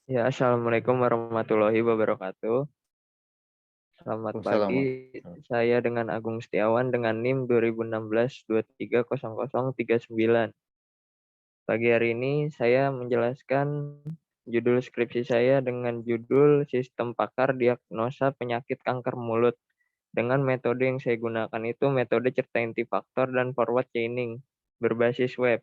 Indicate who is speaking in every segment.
Speaker 1: Ya, Assalamualaikum warahmatullahi wabarakatuh. Selamat
Speaker 2: Waalaikumsalam,
Speaker 1: pagi,
Speaker 2: Mas.
Speaker 1: saya dengan Agung Setiawan dengan NIM 2016 230039. Pagi hari ini saya menjelaskan judul skripsi saya dengan judul Sistem Pakar Diagnosa Penyakit Kanker Mulut. Dengan metode yang saya gunakan itu metode certainty factor dan forward chaining berbasis web.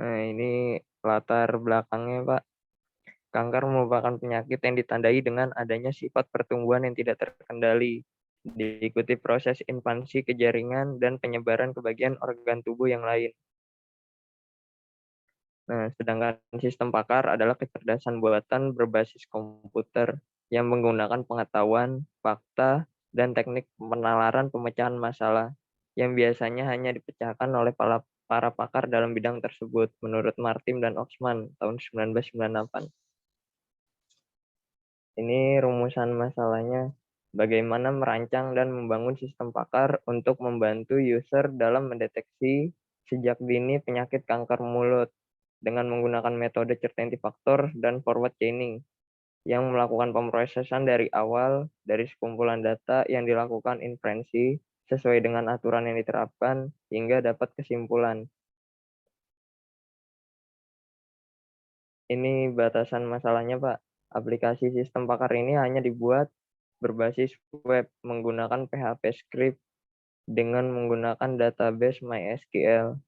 Speaker 1: Nah, ini latar belakangnya, Pak. Kanker merupakan penyakit yang ditandai dengan adanya sifat pertumbuhan yang tidak terkendali, diikuti proses invasi ke jaringan dan penyebaran ke bagian organ tubuh yang lain. Nah, sedangkan sistem pakar adalah kecerdasan buatan berbasis komputer yang menggunakan pengetahuan, fakta, dan teknik penalaran pemecahan masalah yang biasanya hanya dipecahkan oleh para pakar dalam bidang tersebut, menurut Martin dan Oxman tahun 1998. Ini rumusan masalahnya, bagaimana merancang dan membangun sistem pakar untuk membantu user dalam mendeteksi sejak dini penyakit kanker mulut dengan menggunakan metode certainty factor dan forward chaining yang melakukan pemrosesan dari awal dari sekumpulan data yang dilakukan inferensi sesuai dengan aturan yang diterapkan hingga dapat kesimpulan. Ini batasan masalahnya, Pak. Aplikasi sistem pakar ini hanya dibuat berbasis web menggunakan PHP script dengan menggunakan database MySQL.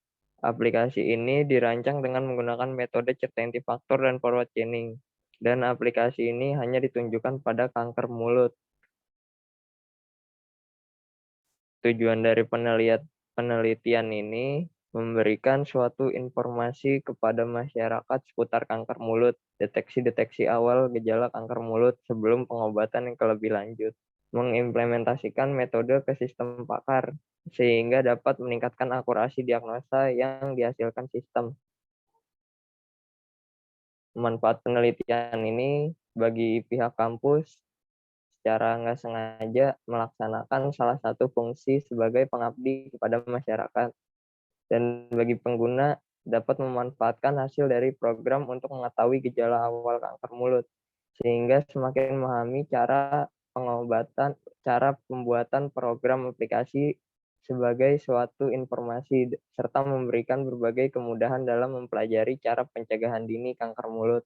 Speaker 1: Aplikasi ini dirancang dengan menggunakan metode certainty factor dan forward chaining. Dan aplikasi ini hanya ditunjukkan pada kanker mulut. Tujuan dari penelitian ini memberikan suatu informasi kepada masyarakat seputar kanker mulut, deteksi-deteksi awal gejala kanker mulut sebelum pengobatan yang lebih lanjut, mengimplementasikan metode ke sistem pakar, sehingga dapat meningkatkan akurasi diagnosa yang dihasilkan sistem. Manfaat penelitian ini bagi pihak kampus secara nggak sengaja melaksanakan salah satu fungsi sebagai pengabdi kepada masyarakat, dan bagi pengguna dapat memanfaatkan hasil dari program untuk mengetahui gejala awal kanker mulut, sehingga semakin memahami cara pengobatan, cara pembuatan program aplikasi sebagai suatu informasi, serta memberikan berbagai kemudahan dalam mempelajari cara pencegahan dini kanker mulut.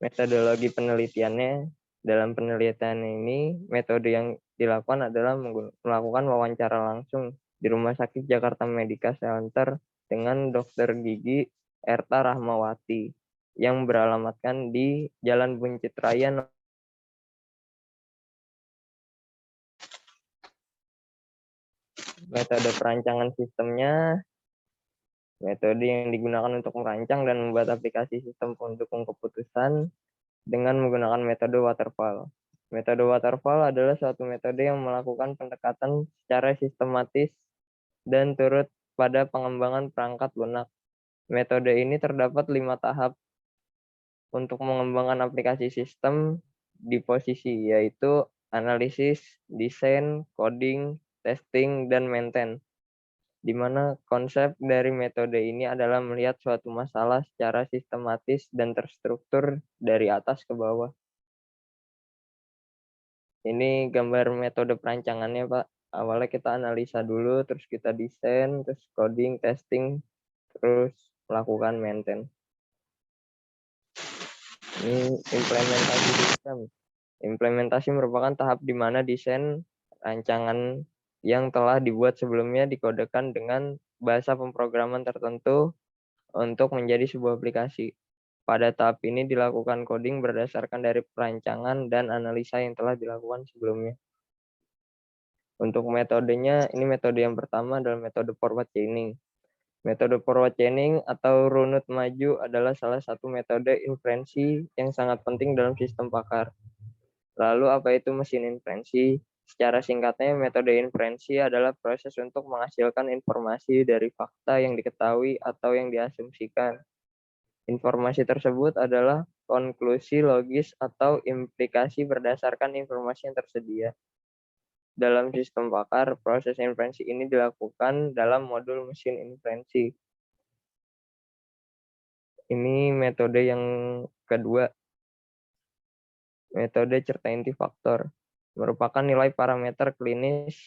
Speaker 1: Metodologi penelitiannya, dalam penelitian ini, metode yang dilakukan adalah melakukan wawancara langsung di Rumah Sakit Jakarta Medica Center dengan Dokter Gigi Erta Rahmawati yang beralamatkan di Jalan Buncit Raya. Metode perancangan sistemnya, metode yang digunakan untuk merancang dan membuat aplikasi sistem pendukung keputusan dengan menggunakan metode waterfall. Metode waterfall adalah suatu metode yang melakukan pendekatan secara sistematis dan turut pada pengembangan perangkat lunak. Metode ini terdapat 5 tahap untuk mengembangkan aplikasi sistem di posisi, yaitu analisis, desain, coding, testing, dan maintain, di mana konsep dari metode ini adalah melihat suatu masalah secara sistematis dan terstruktur dari atas ke bawah. Ini gambar metode perancangannya, Pak. Awalnya kita analisa dulu, terus kita desain, terus coding, testing, terus melakukan maintain. Ini implementasi sistem. Implementasi merupakan tahap di mana desain rancangan yang telah dibuat sebelumnya dikodekan dengan bahasa pemrograman tertentu untuk menjadi sebuah aplikasi. Pada tahap ini dilakukan coding berdasarkan dari perancangan dan analisa yang telah dilakukan sebelumnya. Untuk metodenya, ini metode yang pertama adalah metode forward chaining. Metode forward chaining atau runut maju adalah salah satu metode inferensi yang sangat penting dalam sistem pakar. Lalu apa itu mesin inferensi? Secara singkatnya, metode inferensi adalah proses untuk menghasilkan informasi dari fakta yang diketahui atau yang diasumsikan. Informasi tersebut adalah konklusi logis atau implikasi berdasarkan informasi yang tersedia. Dalam sistem pakar, proses inferensi ini dilakukan dalam modul mesin inferensi. Ini metode yang kedua. Metode certainty factor merupakan nilai parameter klinis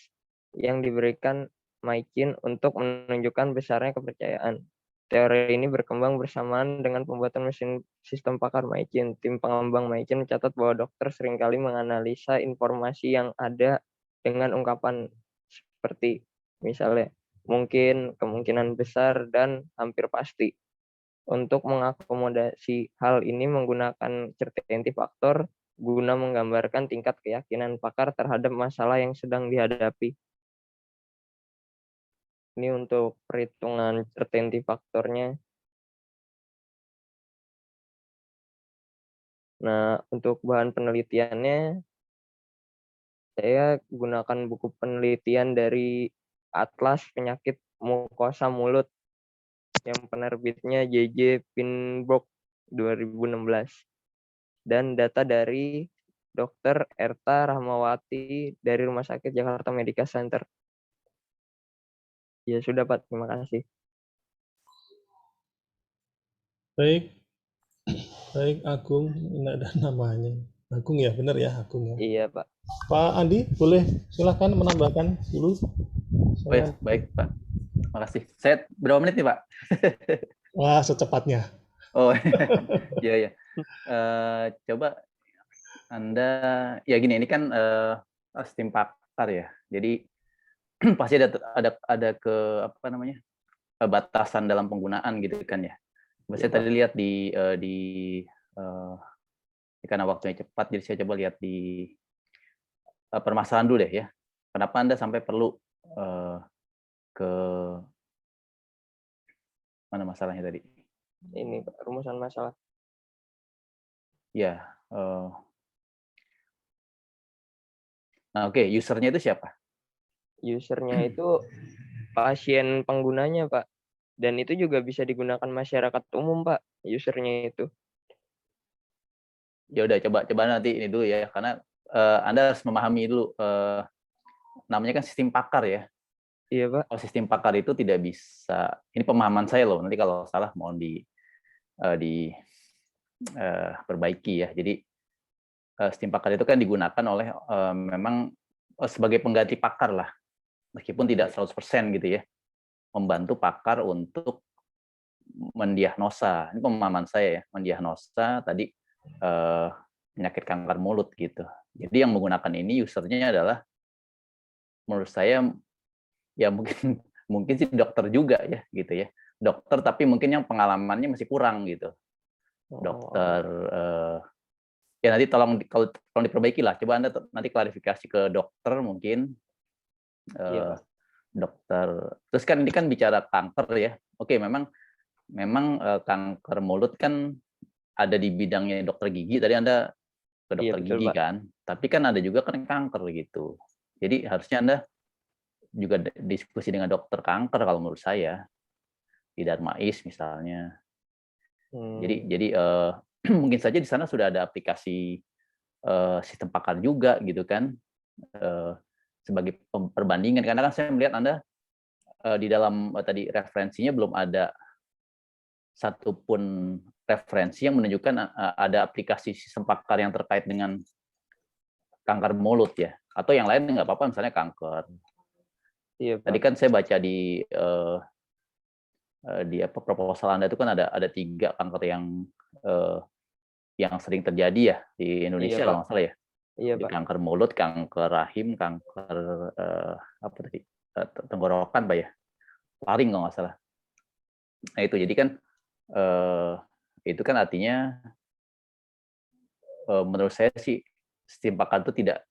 Speaker 1: yang diberikan Maikin untuk menunjukkan besarnya kepercayaan. Teori ini berkembang bersamaan dengan pembuatan mesin sistem pakar Maikin. Tim pengembang Maikin mencatat bahwa dokter seringkali menganalisa informasi yang ada dengan ungkapan seperti misalnya mungkin, kemungkinan besar, dan hampir pasti. Untuk mengakomodasi hal ini menggunakan certainty factor guna menggambarkan tingkat keyakinan pakar terhadap masalah yang sedang dihadapi. Ini untuk perhitungan certainty faktornya. Nah, untuk bahan penelitiannya, saya gunakan buku penelitian dari Atlas Penyakit Mukosa Mulut yang penerbitnya JJ Pinbrook 2016. Dan data dari Dr. Erta Rahmawati dari Rumah Sakit Jakarta Medical Center. Ya sudah Pak, terima kasih.
Speaker 2: Baik, baik Agung, ini ada namanya. Agung ya, benar ya Agung ya.
Speaker 1: Iya Pak.
Speaker 2: Pak Andi, boleh silahkan menambahkan dulu.
Speaker 3: Oh ya, baik Pak. Makasih. Saya berapa menit nih Pak?
Speaker 2: Wah, secepatnya.
Speaker 3: Oh iya ya. Coba Anda, ya gini, ini kan sistem pakar ya. Jadi pasti ada ke apa namanya batasan dalam penggunaan gitu kan ya. Saya tadi lihat karena waktunya cepat, jadi saya coba lihat di permasalahan dulu deh ya. Kenapa Anda sampai perlu ke mana masalahnya tadi?
Speaker 1: Ini rumusan masalah.
Speaker 3: Ya. Nah, oke, usernya itu siapa?
Speaker 1: Usernya itu pasien penggunanya Pak. Dan itu juga bisa digunakan masyarakat umum Pak, usernya itu.
Speaker 3: Ya udah, coba nanti ini dulu ya, karena Anda harus memahami dulu. Namanya kan sistem pakar ya.
Speaker 1: Iya Pak.
Speaker 3: Kalau sistem pakar itu tidak bisa, ini pemahaman saya loh, nanti kalau salah mohon perbaiki ya. Jadi sistem pakar itu kan digunakan oleh memang sebagai pengganti pakar lah, meskipun tidak 100% gitu ya, membantu pakar untuk mendiagnosa. Ini pemahaman saya ya, mendiagnosa tadi penyakit kanker mulut gitu. Jadi yang menggunakan ini usernya adalah menurut saya ya mungkin sih dokter juga ya gitu ya, dokter tapi mungkin yang pengalamannya masih kurang gitu. Dokter ya nanti tolong diperbaiki lah, coba Anda nanti klarifikasi ke dokter mungkin.
Speaker 1: Iya,
Speaker 3: dokter terus kan ini kan bicara kanker ya. Oke, memang kanker mulut kan ada di bidangnya dokter gigi, tadi Anda ke dokter gigi
Speaker 1: Pak.
Speaker 3: kan, tapi kan ada juga kan kanker gitu. Jadi harusnya Anda juga diskusi dengan dokter kanker kalau menurut saya, di Darmais misalnya. Jadi mungkin saja di sana sudah ada aplikasi sistem pakar juga gitu kan, sebagai perbandingan. Karena kan saya melihat Anda di dalam tadi referensinya belum ada satupun referensi yang menunjukkan ada aplikasi sistem pakar yang terkait dengan kanker mulut ya, atau yang lain nggak apa-apa, misalnya kanker. Iya, tadi kan saya baca di proposal Anda itu kan ada 3 kanker yang sering terjadi ya di Indonesia, kalau nggak salah ya.
Speaker 1: Iya, Pak.
Speaker 3: Kanker mulut, kanker rahim, kanker apa tadi, tenggorokan Pak ya, laring kalau nggak salah. Nah itu jadi kan itu kan artinya menurut saya sih sistem pakar itu tidak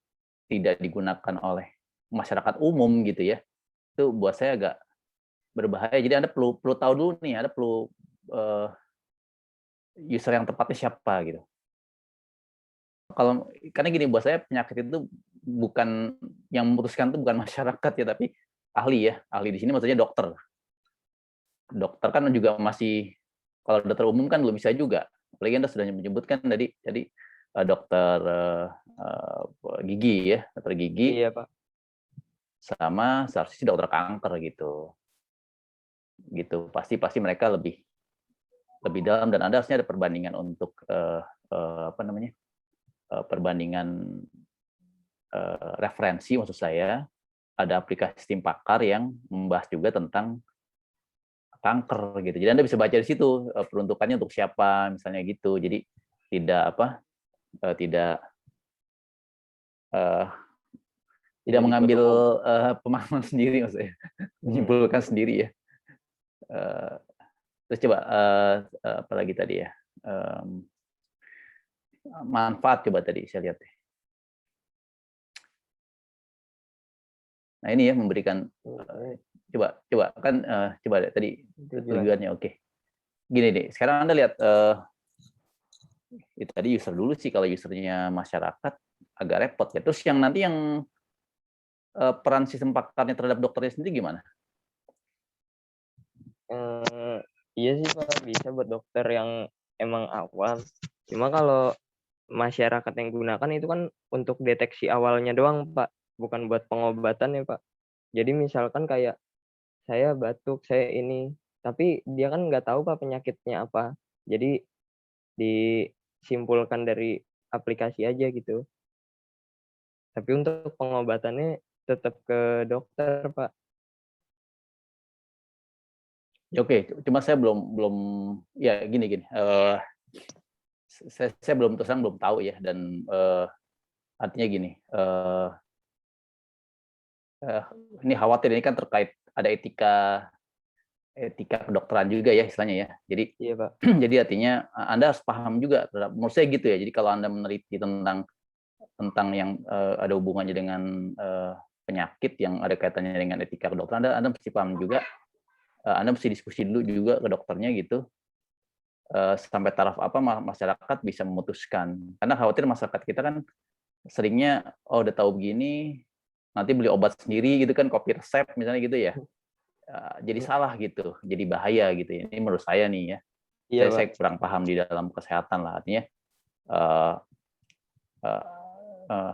Speaker 3: digunakan oleh masyarakat umum gitu ya. Itu buat saya agak berbahaya. Jadi Anda perlu tahu dulu nih, Anda perlu user yang tepatnya siapa gitu. Karena gini, buat saya penyakit itu bukan yang memutuskan, itu bukan masyarakat ya, tapi ahli ya. Ahli di sini maksudnya dokter. Dokter kan juga masih, kalau dokter umum kan belum bisa juga. Apalagi Anda sudah menyebutkan tadi dokter gigi ya, dokter gigi
Speaker 1: Iya, Pak.
Speaker 3: sama seharusnya sih dokter kanker gitu. Pasti mereka lebih dalam, dan Anda harusnya ada perbandingan untuk perbandingan referensi, maksud saya ada aplikasi tim pakar yang membahas juga tentang kanker gitu. Jadi Anda bisa baca di situ peruntukannya untuk siapa misalnya gitu. Jadi tidak tidak
Speaker 1: Tidak dibuat
Speaker 3: mengambil
Speaker 1: umum.
Speaker 3: pemahaman sendiri, maksudnya
Speaker 1: Hmm.
Speaker 3: menyimpulkan sendiri ya. Terus coba apa lagi tadi ya, manfaat coba tadi saya lihat. Nah ini ya memberikan coba kan coba deh, tadi tujuannya oke. Gini deh, sekarang Anda lihat itu tadi user dulu sih, kalau usernya masyarakat agak repot ya. Terus yang nanti yang peran sistem pakarnya terhadap dokternya sendiri gimana?
Speaker 1: Iya sih Pak, bisa buat dokter yang emang awam. Cuma kalau masyarakat yang gunakan itu kan untuk deteksi awalnya doang Pak, bukan buat pengobatan ya Pak. Jadi misalkan kayak saya batuk, saya ini, tapi dia kan nggak tahu Pak penyakitnya apa. Jadi disimpulkan dari aplikasi aja gitu. Tapi untuk pengobatannya tetap ke dokter Pak.
Speaker 3: Oke, cuma saya belum ya gini. Saya belum tahu ya, dan artinya gini, ini khawatir, ini kan terkait ada etika kedokteran juga ya istilahnya ya. Jadi
Speaker 1: Iya Pak.
Speaker 3: jadi artinya Anda harus paham juga terhadap, menurut saya gitu ya. Jadi kalau Anda meneliti tentang yang ada hubungannya dengan penyakit yang ada kaitannya dengan etika kedokteran, Anda mesti paham juga. Anda mesti diskusi dulu juga ke dokternya gitu, sampai taraf apa masyarakat bisa memutuskan. Karena khawatir masyarakat kita kan seringnya, udah tahu begini, nanti beli obat sendiri gitu kan, copy resep misalnya gitu ya. Jadi salah gitu, jadi bahaya gitu ya. Ini menurut saya nih ya.
Speaker 1: Iya
Speaker 3: Saya
Speaker 1: Pak.
Speaker 3: kurang paham di dalam kesehatan lah. Artinya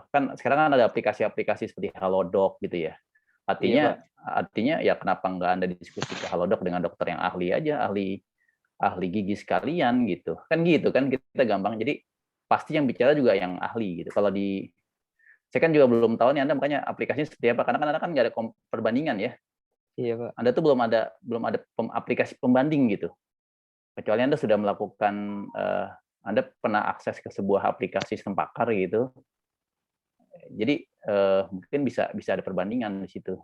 Speaker 3: kan sekarang kan ada aplikasi-aplikasi seperti Halodoc gitu ya.
Speaker 1: Iya Pak.
Speaker 3: Artinya ya kenapa nggak Anda diskusi ke Halodoc dengan dokter yang ahli aja, ahli gigi sekalian gitu. Kan gitu kan, kita gampang. Jadi pasti yang bicara juga yang ahli gitu. Kalau saya kan juga belum tahu nih Anda makanya aplikasinya seperti apa, karena kan Anda kan nggak ada perbandingan ya.
Speaker 1: Iya Pak.
Speaker 3: Anda tuh belum ada aplikasi pembanding gitu. Kecuali Anda sudah melakukan, Anda pernah akses ke sebuah aplikasi sistem pakar gitu. Jadi mungkin bisa ada perbandingan di situ.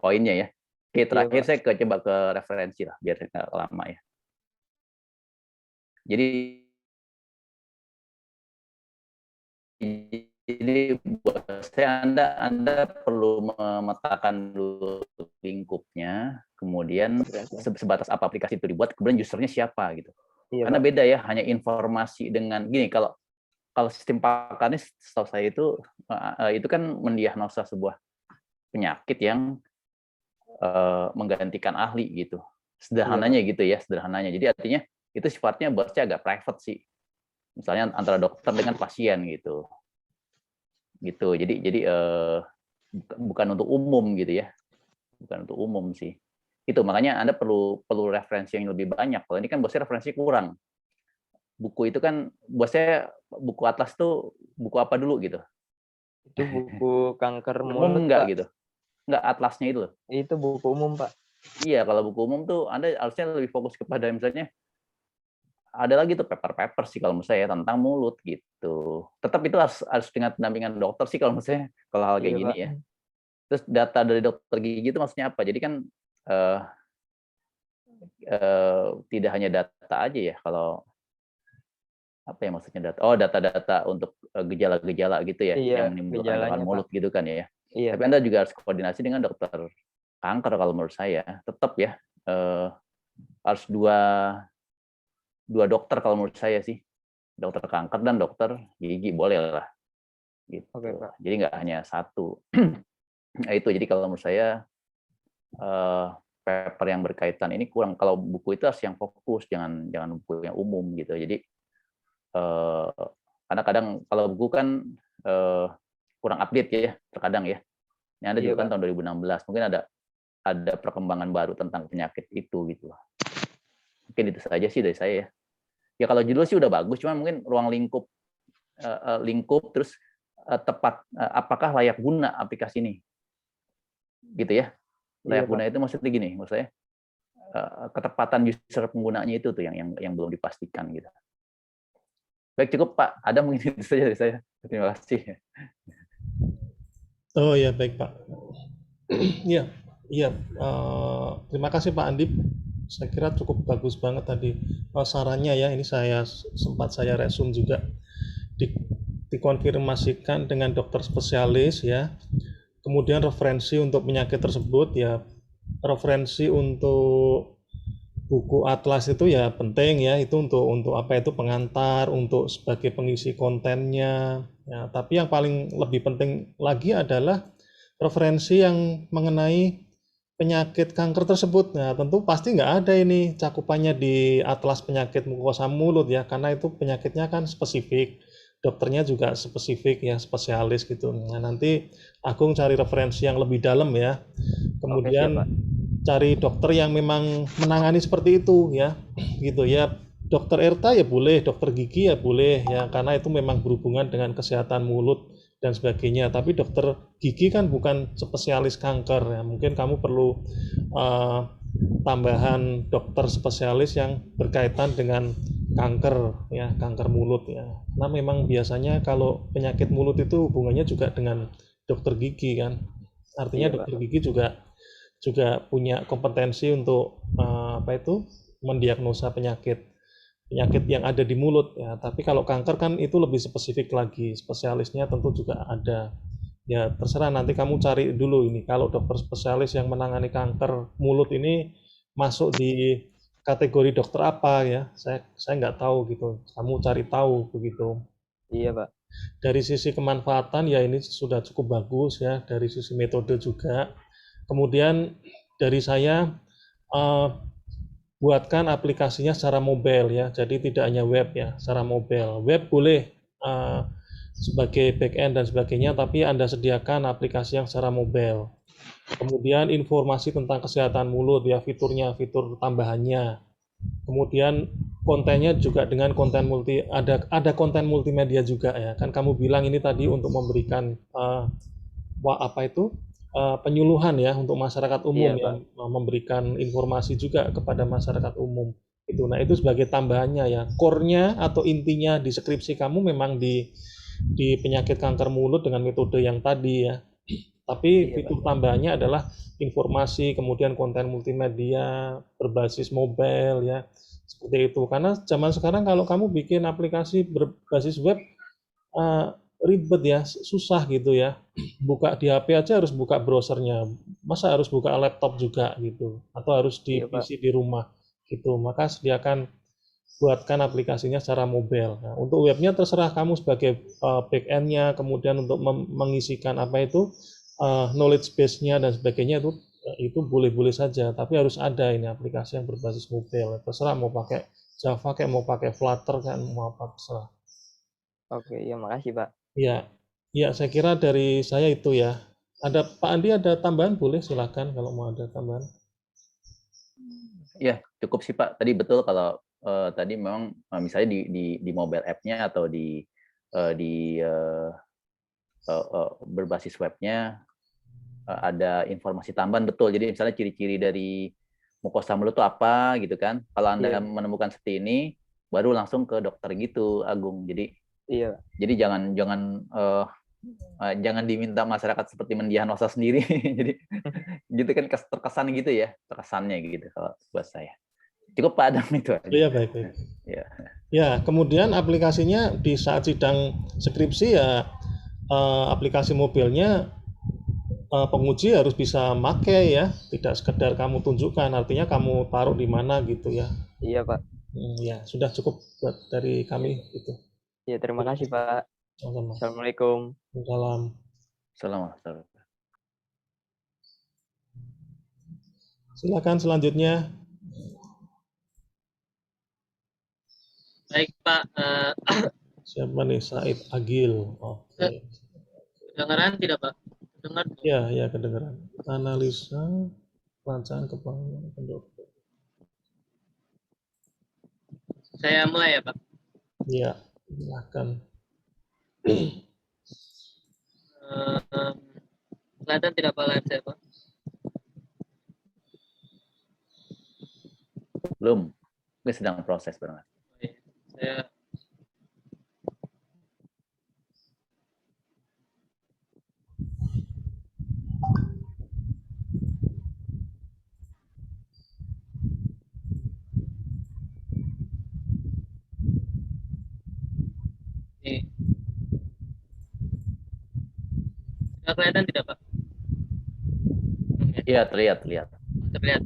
Speaker 3: Poinnya ya. Oke,
Speaker 1: Iya
Speaker 3: terakhir
Speaker 1: Pak.
Speaker 3: saya coba ke referensi lah biar nggak lama ya. Jadi buat saya Anda perlu memetakan dulu lingkupnya, kemudian sebatas apa aplikasi itu dibuat, kemudian usernya siapa gitu.
Speaker 1: Iya
Speaker 3: Karena
Speaker 1: Pak.
Speaker 3: beda ya, hanya informasi dengan gini, kalau sistem pakarnya setahu saya itu kan mendiagnosa sebuah penyakit yang menggantikan ahli gitu. Sederhananya gitu ya, sederhananya. Jadi artinya itu sifatnya buat saya agak private sih. Misalnya antara dokter dengan pasien gitu. Jadi bukan untuk umum gitu ya. Bukan untuk umum sih. Itu makanya Anda perlu referensi yang lebih banyak. Kalau ini kan buat saya referensi kurang. Buku itu kan buat saya, buku atlas tuh buku apa dulu gitu.
Speaker 1: Itu buku kanker
Speaker 3: Umum
Speaker 1: mulut
Speaker 3: enggak
Speaker 1: Pak.
Speaker 3: gitu. Enggak atlasnya itu loh.
Speaker 1: Itu buku umum Pak.
Speaker 3: Iya, kalau buku umum tuh Anda harusnya lebih fokus kepada misalnya ada lagi tuh paper sih kalau menurut saya tentang mulut gitu. Tetap itu harus dengan pendampingan dokter sih kalau menurut saya, kalau hal kayak
Speaker 1: Iya
Speaker 3: gini
Speaker 1: Pak.
Speaker 3: ya. Terus data dari dokter gigi itu maksudnya apa? Jadi kan tidak hanya data aja ya, kalau apa ya maksudnya data? Oh, data-data untuk gejala-gejala gitu ya,
Speaker 1: Iya,
Speaker 3: yang menimbulkan gangguan
Speaker 1: gejalanya Pak.
Speaker 3: mulut gitu kan ya.
Speaker 1: Iya
Speaker 3: Tapi
Speaker 1: Pak.
Speaker 3: Anda juga harus koordinasi dengan dokter kanker kalau menurut saya. Tetap ya, harus dua dokter kalau menurut saya sih. Dokter kanker dan dokter gigi boleh lah. Gitu.
Speaker 1: Oke Pak.
Speaker 3: Jadi nggak hanya satu. Nah, itu jadi kalau menurut saya paper yang berkaitan ini kurang. Kalau buku itu harus yang fokus, jangan buku yang umum gitu. Jadi kadang-kadang kalau buku kan kurang update ya terkadang ya. Ini Anda
Speaker 1: Iya,
Speaker 3: juga kan
Speaker 1: Pak.
Speaker 3: tahun 2016, mungkin ada perkembangan baru tentang penyakit itu gitu. Mungkin itu saja sih dari saya ya. Ya kalau judul sih udah bagus, cuma mungkin ruang lingkup terus tepat apakah layak guna aplikasi ini, gitu ya.
Speaker 1: Iya,
Speaker 3: Layak
Speaker 1: Pak.
Speaker 3: guna itu maksudnya gini, maksud saya ketepatan user penggunanya itu tuh yang belum dipastikan gitu. Baik, cukup Pak. Ada mungkin itu saja dari saya. Terima kasih.
Speaker 2: Oh ya, baik Pak. Iya, iya. Terima kasih Pak Andip. Saya kira cukup bagus banget tadi sarannya ya. Ini sempat saya resume juga. Dikonfirmasikan dengan dokter spesialis ya. Kemudian referensi untuk penyakit tersebut ya. Referensi untuk buku atlas itu ya penting ya, itu untuk apa itu pengantar, untuk sebagai pengisi kontennya ya. Tapi yang paling lebih penting lagi adalah referensi yang mengenai penyakit kanker tersebut. Nah, tentu pasti nggak ada ini cakupannya di atlas penyakit mukosa mulut ya, karena itu penyakitnya kan spesifik. Dokternya juga spesifik ya, spesialis gitu. Nah, nanti Agung cari referensi yang lebih dalam ya.
Speaker 1: Oke, siap,
Speaker 2: Kemudian
Speaker 1: Pak.
Speaker 2: cari dokter yang memang menangani seperti itu ya. Gitu ya. Dokter Erta ya boleh, dokter gigi ya boleh ya, karena itu memang berhubungan dengan kesehatan mulut dan sebagainya. Tapi dokter gigi kan bukan spesialis kanker ya. Mungkin kamu perlu tambahan dokter spesialis yang berkaitan dengan kanker ya, kanker mulut ya. Nah, memang biasanya kalau penyakit mulut itu hubungannya juga dengan dokter gigi kan.
Speaker 1: Iya,
Speaker 2: Artinya
Speaker 1: Pak.
Speaker 2: dokter gigi juga punya kompetensi untuk mendiagnosa penyakit yang ada di mulut ya. Tapi kalau kanker kan itu lebih spesifik lagi, spesialisnya tentu juga ada. Ya terserah nanti kamu cari dulu ini. Kalau dokter spesialis yang menangani kanker mulut ini masuk di kategori dokter apa ya? Saya nggak tahu gitu. Kamu cari tahu begitu.
Speaker 1: Iya, Pak.
Speaker 2: Dari sisi kemanfaatan ya ini sudah cukup bagus ya. Dari sisi metode juga. Kemudian dari saya buatkan aplikasinya secara mobile ya, jadi tidak hanya web ya, secara mobile. Web boleh sebagai backend dan sebagainya, tapi Anda sediakan aplikasi yang secara mobile. Kemudian informasi tentang kesehatan mulut ya, fiturnya, fitur tambahannya. Kemudian kontennya juga dengan konten ada konten multimedia juga ya. Kan kamu bilang ini tadi untuk memberikan penyuluhan ya untuk masyarakat umum
Speaker 1: Iya,
Speaker 2: ya,
Speaker 1: Pak.
Speaker 2: memberikan informasi juga kepada masyarakat umum itu. Nah itu sebagai tambahannya ya, core-nya atau intinya di skripsi kamu memang di penyakit kanker mulut dengan metode yang tadi ya. Tapi
Speaker 1: Iya, Pak.
Speaker 2: fitur tambahannya adalah informasi, kemudian konten multimedia berbasis mobile ya, seperti itu. Karena zaman sekarang kalau kamu bikin aplikasi berbasis web ribet ya, susah gitu ya. Buka di HP aja harus buka browsernya. Masa harus buka laptop juga gitu, atau harus di
Speaker 1: Iya, Pak.
Speaker 2: PC di rumah gitu. Maka buatkan aplikasinya secara mobile. Nah, untuk webnya terserah kamu sebagai back-end-nya, kemudian untuk mengisikan apa itu knowledge base-nya dan sebagainya itu boleh-boleh saja. Tapi harus ada ini aplikasi yang berbasis mobile. Terserah mau pakai Java, kayak mau pakai Flutter kan, mau apa terserah.
Speaker 1: Oke, iya, makasih, Pak.
Speaker 2: Ya, ya saya kira dari saya itu ya. Ada Pak Andi ada tambahan boleh silakan kalau mau ada tambahan.
Speaker 3: Ya, cukup sih Pak. Tadi betul kalau tadi memang misalnya di mobile app-nya atau di berbasis webnya ada informasi tambahan betul. Jadi misalnya ciri-ciri dari mukosa mulut itu apa gitu kan. Kalau Anda
Speaker 1: Iya,
Speaker 3: menemukan seperti ini, baru langsung ke dokter gitu, Agung.
Speaker 1: iya,
Speaker 3: Jadi jangan diminta masyarakat seperti mendiagnosa sendiri. Jadi gitu kan terkesan gitu ya, terkesannya gitu kalau buat saya. Cukup Pak Adam itu aja.
Speaker 2: Iya baik baik.
Speaker 3: Ya.
Speaker 2: Ya kemudian aplikasinya di saat sidang skripsi ya aplikasi mobilnya penguji harus bisa make ya, tidak sekedar kamu tunjukkan, artinya kamu taruh di mana gitu ya.
Speaker 1: iya, Pak.
Speaker 2: Ya sudah cukup buat dari kami itu.
Speaker 1: Iya, terima kasih, Pak.
Speaker 2: Sama-sama.
Speaker 1: Assalamualaikum.
Speaker 2: Salam.
Speaker 3: Selamat.
Speaker 2: Silakan selanjutnya.
Speaker 4: Baik Pak,
Speaker 2: Siapa nih? Said Agil. Oke.
Speaker 4: kedengaran tidak Pak? Dengar.
Speaker 2: Ya, ya kedengaran. Analisa perancangan keuangan pendopo.
Speaker 4: Saya mulai ya Pak.
Speaker 2: Ya, silakan.
Speaker 4: Kelihatan tidak Pak live saya Pak?
Speaker 3: Belum. Ini sedang proses barangkali.
Speaker 4: Saya ini. Sudah kelihatan tidak Pak?
Speaker 3: Iya, terlihat.
Speaker 4: Terlihat.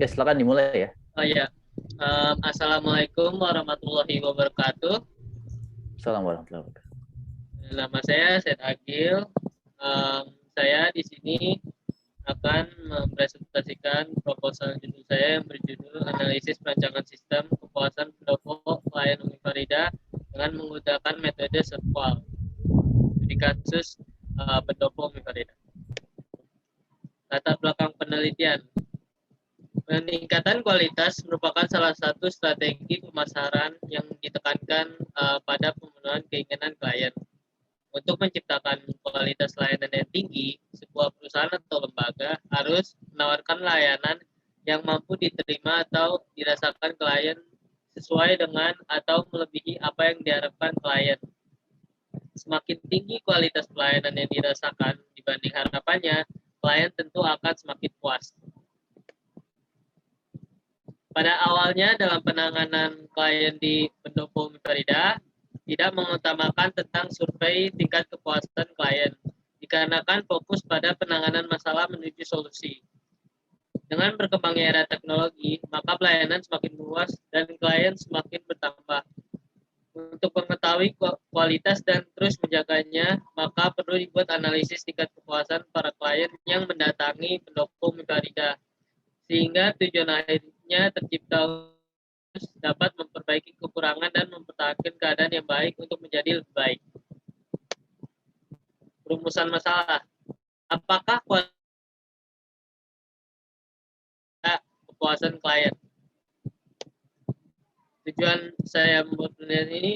Speaker 3: Ya, silakan dimulai ya.
Speaker 4: Oh ya. Assalamualaikum warahmatullahi wabarakatuh.
Speaker 3: Assalamualaikum warahmatullahi wabarakatuh.
Speaker 4: Nama saya Said Agil. Saya di sini akan mempresentasikan proposal judul saya yang berjudul Analisis Perancangan Sistem Kepuasan Pendopo Klien Umi Farida dengan menggunakan metode SERVAL di kasus pendopo Umi Farida. Latar belakang penelitian. Peningkatan kualitas merupakan salah satu strategi pemasaran yang ditekankan pada pemenuhan keinginan klien. Untuk menciptakan kualitas layanan yang tinggi, sebuah perusahaan atau lembaga harus menawarkan layanan yang mampu diterima atau dirasakan klien sesuai dengan atau melebihi apa yang diharapkan klien. Semakin tinggi kualitas pelayanan yang dirasakan dibanding harapannya, klien tentu akan semakin puas. Pada awalnya dalam penanganan klien di pendopo Umi Farida, tidak mengutamakan tentang survei tingkat kepuasan klien, dikarenakan fokus pada penanganan masalah menuju solusi. Dengan berkembangnya era teknologi, maka pelayanan semakin luas dan klien semakin bertambah. Untuk mengetahui kualitas dan terus menjaganya, maka perlu dibuat analisis tingkat kepuasan para klien yang mendatangi pendopo Umi Farida, sehingga tujuan akhirnya tercipta dapat memperbaiki kekurangan dan mempertahankan keadaan yang baik untuk menjadi lebih baik. Rumusan masalah. Apakah kepuasan klien? Tujuan saya membuat penelitian ini,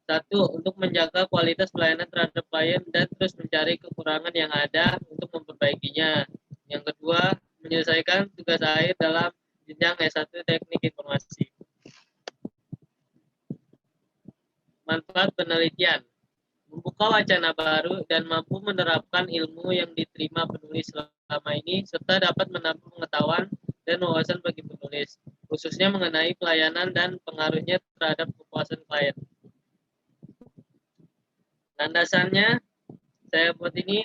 Speaker 4: satu, untuk menjaga kualitas pelayanan terhadap klien dan terus mencari kekurangan yang ada untuk memperbaikinya. Yang kedua, menyelesaikan tugas akhir dalam jenjang S1 Teknik Informasi. Manfaat penelitian. Membuka wacana baru dan mampu menerapkan ilmu yang diterima penulis selama ini, serta dapat menambah pengetahuan dan wawasan bagi penulis, khususnya mengenai pelayanan dan pengaruhnya terhadap kepuasan klien. Landasannya, saya buat ini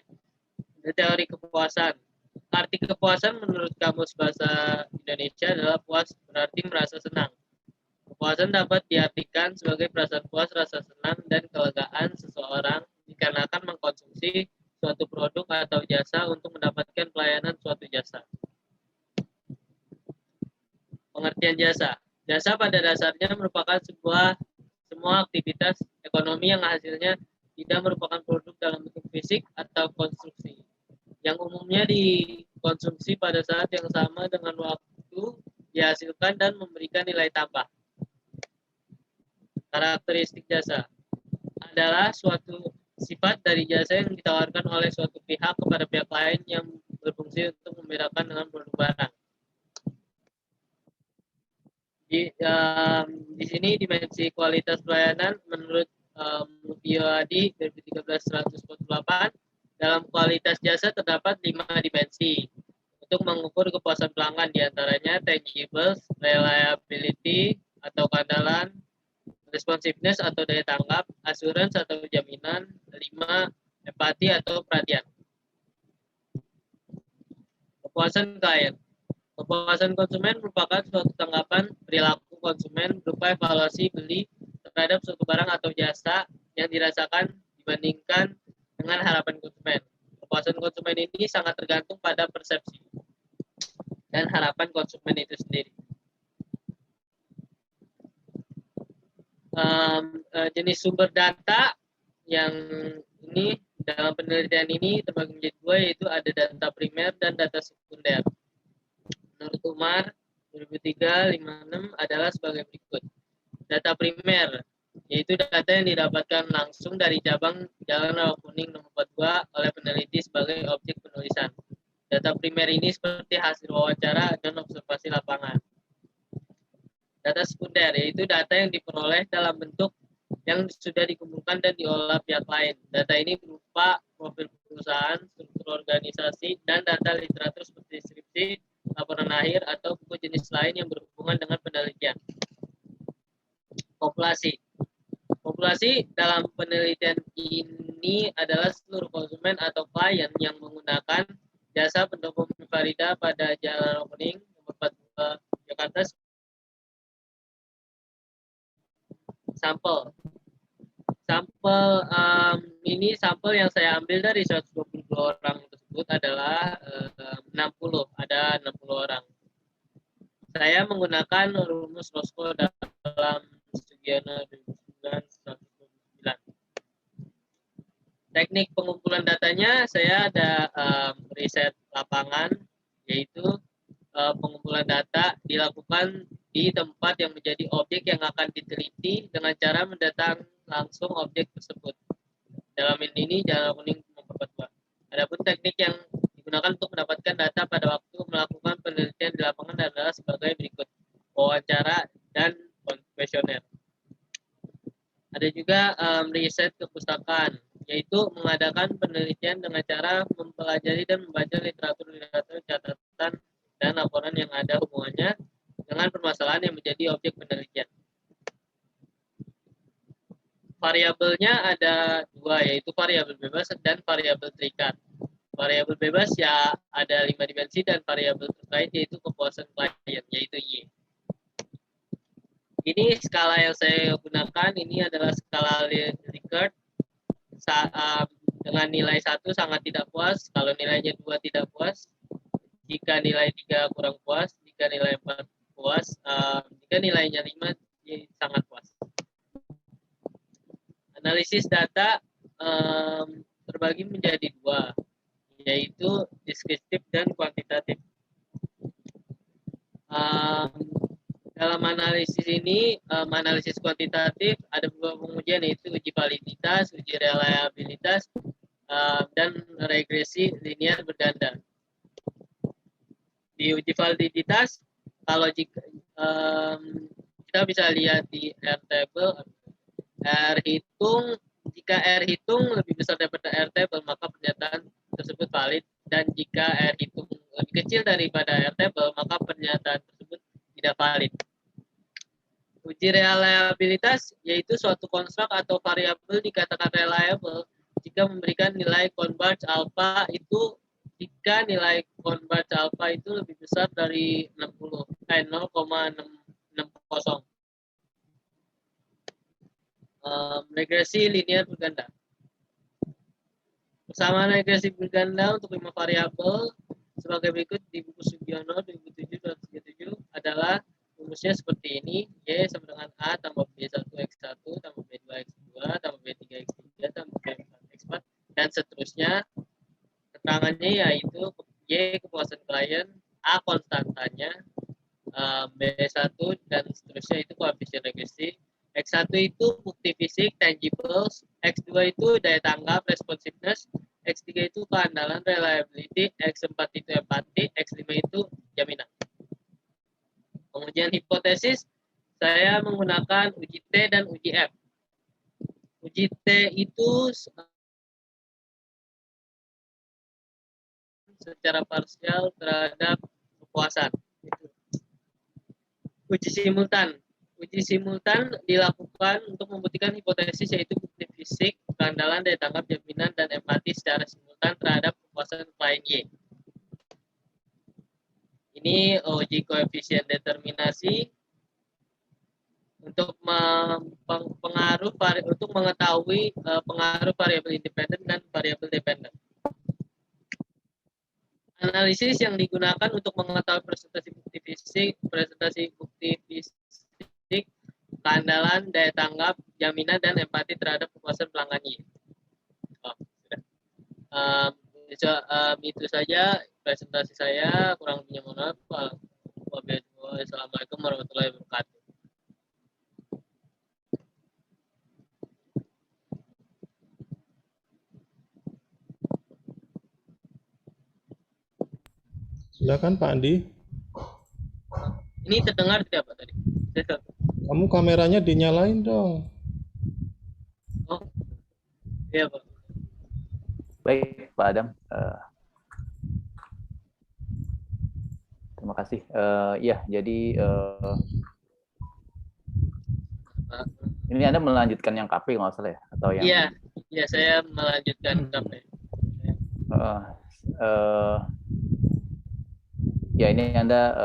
Speaker 4: teori kepuasan. Arti kepuasan menurut Kamus Bahasa Indonesia adalah puas berarti merasa senang. Kepuasan dapat diartikan sebagai perasaan puas, rasa senang, dan kelegaan seseorang dikarenakan mengkonsumsi suatu produk atau jasa untuk mendapatkan pelayanan suatu jasa. Pengertian jasa. Jasa pada dasarnya merupakan semua aktivitas ekonomi yang hasilnya tidak merupakan produk dalam bentuk fisik atau konstruksi, yang umumnya dikonsumsi pada saat yang sama dengan waktu dihasilkan dan memberikan nilai tambah. Karakteristik jasa adalah suatu sifat dari jasa yang ditawarkan oleh suatu pihak kepada pihak lain yang berfungsi untuk membedakan dengan produk barang. Di sini dimensi kualitas pelayanan menurut Mutioadi 2013-148, dalam kualitas jasa terdapat 5 dimensi untuk mengukur kepuasan pelanggan, diantaranya tangibles, reliability atau keandalan, responsiveness atau daya tanggap, assurance atau jaminan, 5 empati atau perhatian. Kepuasan klien. Kepuasan konsumen merupakan suatu tanggapan perilaku konsumen berupa evaluasi beli terhadap suatu barang atau jasa yang dirasakan dibandingkan dengan harapan konsumen. Kepuasan konsumen ini sangat tergantung pada persepsi dan harapan konsumen itu sendiri. Jenis sumber data yang ini dalam penelitian ini terbagi menjadi dua, yaitu ada data primer dan data sekunder. Menurut Umar 2003-56 adalah sebagai berikut. Data primer yaitu data yang didapatkan langsung dari cabang Jalan Rawa Kuning nomor 42 oleh peneliti sebagai objek penulisan. Data primer ini seperti hasil wawancara dan observasi lapangan. Data sekunder yaitu data yang diperoleh dalam bentuk yang sudah dikumpulkan dan diolah pihak lain. Data ini berupa profil perusahaan, struktur organisasi, dan data literatur seperti deskripsi, laporan akhir, atau buku jenis lain yang berhubungan dengan penelitian. Populasi. Populasi dalam penelitian ini adalah seluruh konsumen atau klien yang menggunakan jasa pendopo Farida pada Jalan Kuning nomor 42 Jakarta. Sampel ini sampel yang saya ambil dari 120 orang tersebut adalah 60, ada 60 orang. Saya menggunakan rumus Roscoe dalam Sugiono 2009. Teknik pengumpulan datanya saya ada riset lapangan, yaitu pengumpulan data dilakukan di tempat yang menjadi objek yang akan diteliti dengan cara mendatang langsung objek tersebut. Dalam ini Jalan Kuning nomor 42. Adapun teknik yang digunakan untuk mendapatkan data pada waktu melakukan penelitian di lapangan adalah sebagai berikut: wawancara dan kuesioner. Ada juga riset kepustakaan, yaitu mengadakan penelitian dengan cara mempelajari dan membaca literatur, catatan, dan laporan yang ada hubungannya dengan permasalahan yang menjadi objek penelitian. Variabelnya ada dua, yaitu variabel bebas dan variabel terikat. Variabel bebas ya ada 5 dimensi, dan variabel terkait yaitu kepuasan klien, yaitu Y. Ini skala yang saya gunakan, ini adalah skala Likert. Dengan nilai 1 sangat tidak puas, kalau nilainya 2 tidak puas, jika nilai 3 kurang puas, jika nilai 4 puas, jika nilainya 5 sangat puas. Analisis data terbagi menjadi dua, yaitu deskriptif dan kuantitatif. Dalam analisis ini, analisis kuantitatif ada beberapa pengujian, yaitu uji validitas, uji reliabilitas, dan regresi linear berganda. Di uji validitas, kalau jika kita bisa lihat di R table, R hitung, jika R hitung lebih besar daripada R table, maka pernyataan tersebut valid, dan jika R hitung lebih kecil daripada R table, maka pernyataan tersebut tidak valid. Uji reliabilitas yaitu suatu konstruk atau variabel dikatakan reliable jika memberikan nilai converge alpha itu jika nilai converge alpha itu lebih besar dari 0,660. Regresi linear berganda. Persamaan regresi berganda untuk 5 variabel sebagai berikut di buku Sugiono 2007-37 adalah rumusnya seperti ini: Y sama dengan A tambah B1x1 tambah B2x2 tambah B3x3 tambah B4x4 dan seterusnya. Keterangannya yaitu Y kepuasan klien, A konstantanya, B1 dan seterusnya itu koefisien regresi. X1 itu bukti fisik, tangibles, X2 itu daya tanggap, responsiveness, X3 itu keandalan, reliability, X4 itu empati, X5 itu jaminan. Pengujian hipotesis, saya menggunakan uji T dan uji F. Uji T itu secara parsial terhadap kepuasan. Uji simultan. Uji simultan dilakukan untuk membuktikan hipotesis, yaitu bukti fisik, keandalan, daya tanggap, jaminan, dan empati secara simultan terhadap kepuasan klien Y. Ini uji koefisien determinasi untuk untuk mengetahui pengaruh variabel independen dan variabel dependen. Analisis yang digunakan untuk mengetahui presentasi bukti fisik, keandalan, daya tanggap, jaminan, dan empati terhadap kepuasan pelanggannya. Itu saja presentasi saya. Kurang lebihnya mohon maaf. Wassalamualaikum warahmatullahi wabarakatuh.
Speaker 2: Silakan Pak Andi.
Speaker 4: Ini terdengar tidak Pak tadi?
Speaker 2: Kamu kameranya dinyalain dong.
Speaker 4: Oh, iya Pak.
Speaker 3: Baik, Pak Adam. Terima kasih. Ya, jadi ini Anda melanjutkan yang KP nggak salah ya? Atau yang?
Speaker 4: Iya, saya melanjutkan KP.
Speaker 3: Ya, ini Anda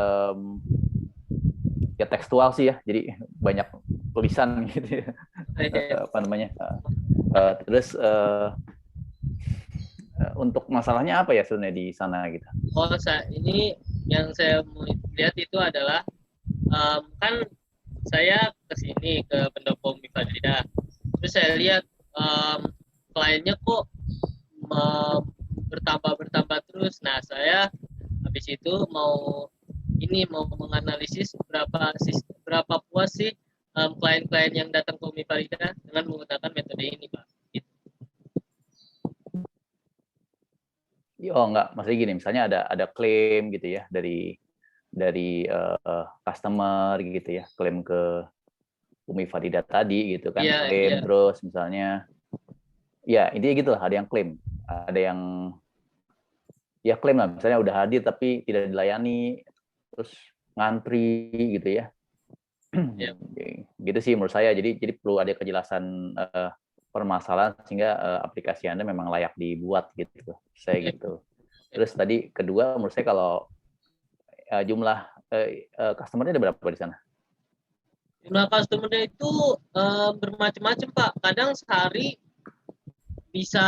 Speaker 3: ya tekstual sih ya, jadi banyak tulisan gitu ya. Apa namanya? Terus untuk masalahnya apa ya sebenarnya di sana gitu?
Speaker 4: Ini yang saya mau lihat itu adalah kan saya ke sini ke pendopo Mifarida. Terus saya lihat kliennya kok bertambah terus. Nah, saya habis itu mau menganalisis berapa puas sih klien-klien yang datang ke Mifarida dengan menggunakan metode ini, Pak.
Speaker 3: Oh enggak, maksudnya gini, misalnya ada klaim gitu ya dari customer gitu ya, klaim ke Umi Farida tadi gitu kan, klaim terus misalnya, ya intinya gitu lah, ada yang klaim, ada yang ya klaim lah, misalnya udah hadir tapi tidak dilayani, terus ngantri gitu ya, gitu sih menurut saya. Jadi perlu ada kejelasan permasalahan sehingga aplikasi Anda memang layak dibuat gitu, saya gitu. Terus tadi kedua, menurut saya kalau jumlah customer-nya ada berapa di sana?
Speaker 4: Jumlah customer-nya itu bermacam-macam, Pak. Kadang sehari bisa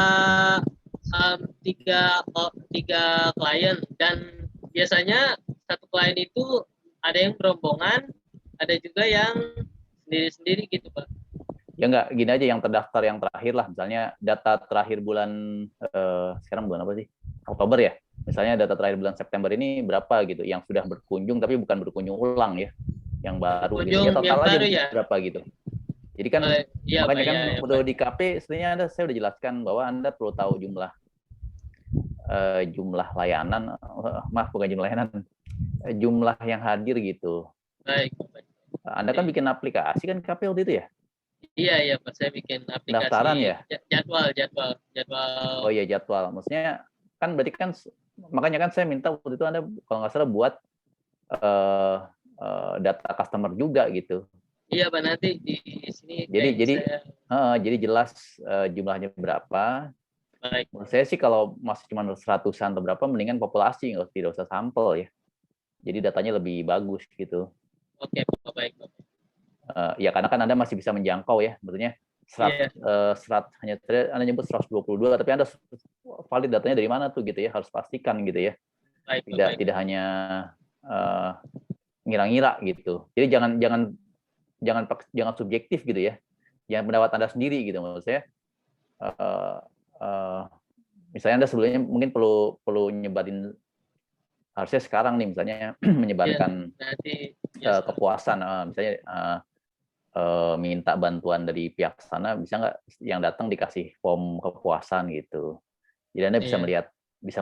Speaker 4: tiga klien, dan biasanya satu klien itu ada yang berombongan, ada juga yang sendiri-sendiri gitu, Pak.
Speaker 3: Ya enggak, gini aja, yang terdaftar yang terakhir lah, misalnya data terakhir bulan sekarang bulan apa sih? Oktober ya. Misalnya data terakhir bulan September ini berapa gitu, yang sudah berkunjung tapi bukan berkunjung ulang ya, yang baru gitu. Ya total aja berapa gitu. Jadi kan makanya kan perlu di KP sebenarnya saya udah jelaskan bahwa Anda perlu tahu jumlah layanan, maaf bukan jumlah layanan, jumlah yang hadir gitu.
Speaker 4: Baik.
Speaker 3: Anda kan bikin aplikasi kan KP waktu itu ya?
Speaker 4: Iya Pak, saya bikin aplikasi.
Speaker 3: Pendaftaran ya?
Speaker 4: Jadwal.
Speaker 3: Oh iya, jadwal. Maksudnya kan berarti kan, makanya kan saya minta waktu itu Anda kalau nggak salah buat data customer juga gitu.
Speaker 4: Iya Pak, nanti di sini.
Speaker 3: Jadi jelas jumlahnya berapa.
Speaker 4: Baik.
Speaker 3: Menurut saya sih kalau masih cuma 100-an atau berapa, mendingan populasi, tidak usah sampel ya. Jadi datanya lebih bagus gitu.
Speaker 4: Oke Pak, baik Pak.
Speaker 3: Ya karena kan Anda masih bisa menjangkau ya, maksudnya hanya Anda nyebut 122, tapi Anda valid datanya dari mana tuh gitu ya, harus pastikan gitu ya.
Speaker 4: Baik,
Speaker 3: tidak hanya ngira-ngira gitu. Jadi jangan subjektif gitu ya, jangan pendapat Anda sendiri gitu. Maksud saya misalnya Anda sebelumnya mungkin perlu nyebarin, harusnya sekarang nih misalnya menyebarkan kepuasan, misalnya minta bantuan dari pihak sana, bisa nggak yang datang dikasih form kepuasan gitu. Jadi Anda bisa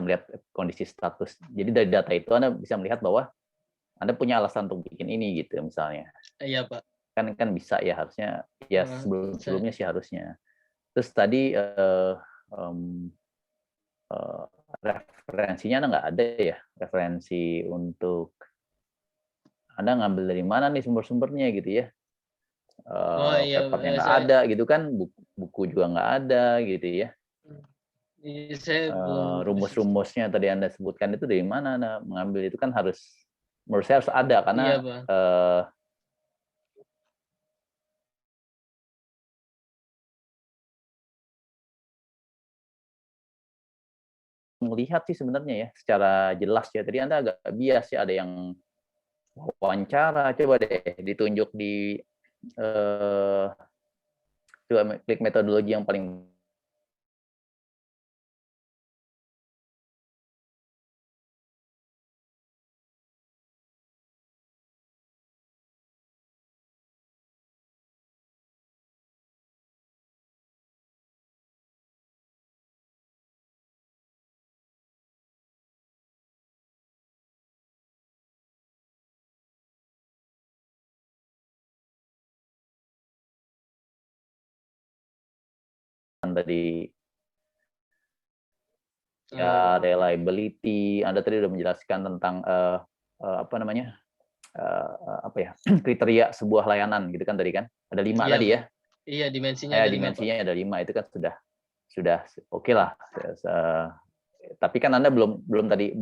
Speaker 3: melihat kondisi status. Jadi dari data itu Anda bisa melihat bahwa Anda punya alasan untuk bikin ini gitu misalnya.
Speaker 4: Iya Pak.
Speaker 3: Kan bisa ya, harusnya ya sebelumnya sih harusnya. Terus tadi referensinya Anda nggak ada ya, referensi untuk Anda ngambil dari mana nih sumber-sumbernya gitu ya. Papernya nggak ada gitu kan, buku juga nggak ada gitu ya. Rumus-rumusnya tadi Anda sebutkan itu dari mana Anda mengambil, itu kan harus menurut saya harus ada karena
Speaker 4: Iya, Pak.
Speaker 3: Melihat sih sebenarnya ya secara jelas ya. Tadi Anda agak bias ya, ada yang wawancara, coba deh ditunjuk di coba klik metodologi yang paling tadi ya reliability. Anda tadi sudah menjelaskan tentang apa namanya apa ya kriteria sebuah layanan gitu kan tadi kan ada 5
Speaker 4: Iya,
Speaker 3: tadi
Speaker 4: Pak.
Speaker 3: ya.
Speaker 4: Iya, dimensinya
Speaker 3: Ya
Speaker 4: ada 5, Pak.
Speaker 3: dimensinya ada 5 itu kan sudah oke lah. Tapi kan Anda belum tadi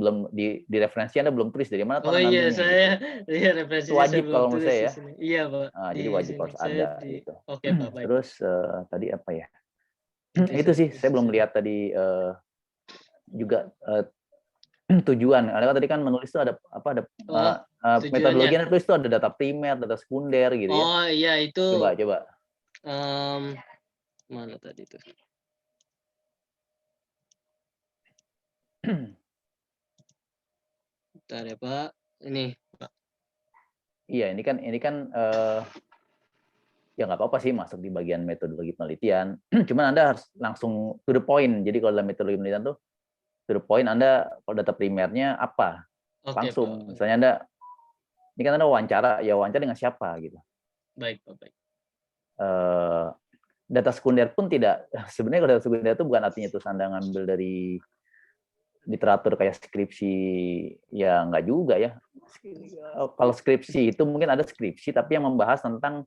Speaker 3: di referensi Anda belum tulis dari mana
Speaker 4: Oh
Speaker 3: Pak
Speaker 4: iya,
Speaker 3: ngambilnya gitu.
Speaker 4: saya
Speaker 3: Itu
Speaker 4: referensinya saya
Speaker 3: wajib
Speaker 4: belum
Speaker 3: kalau menurut
Speaker 4: tulis
Speaker 3: saya
Speaker 4: di
Speaker 3: ya.
Speaker 4: sini. Iya, Pak.
Speaker 3: Nah,
Speaker 4: Di
Speaker 3: jadi wajib
Speaker 4: sini
Speaker 3: harus
Speaker 4: saya
Speaker 3: ada
Speaker 4: di
Speaker 3: gitu.
Speaker 4: Oke, Pak, baik.
Speaker 3: Terus tadi apa ya?
Speaker 4: Itu
Speaker 3: Itu sih saya belum lihat tadi juga tujuan. Ada tadi kan menulis itu ada apa ada
Speaker 4: tujuannya.
Speaker 3: metodologi yang tulis itu ada data primer, data sekunder gitu ya.
Speaker 4: Oh iya, itu
Speaker 3: Coba.
Speaker 4: mana tadi itu? Bentar ya, Pak. Ini, Pak.
Speaker 3: Iya, ini kan ya nggak apa-apa sih masuk di bagian metodologi penelitian. Cuman Anda harus langsung to the point. Jadi kalau dalam metodologi penelitian tuh to the point, Anda kalau data primernya apa?
Speaker 4: Oke,
Speaker 3: Langsung.
Speaker 4: Pak.
Speaker 3: Misalnya Anda ini kan Anda wawancara, ya wawancara dengan siapa gitu.
Speaker 4: Baik, Pak, baik.
Speaker 3: Data sekunder pun tidak, sebenarnya kalau data sekunder itu bukan artinya terus Anda ngambil dari literatur kayak skripsi, ya nggak juga ya. Kalau skripsi itu mungkin ada skripsi tapi yang membahas tentang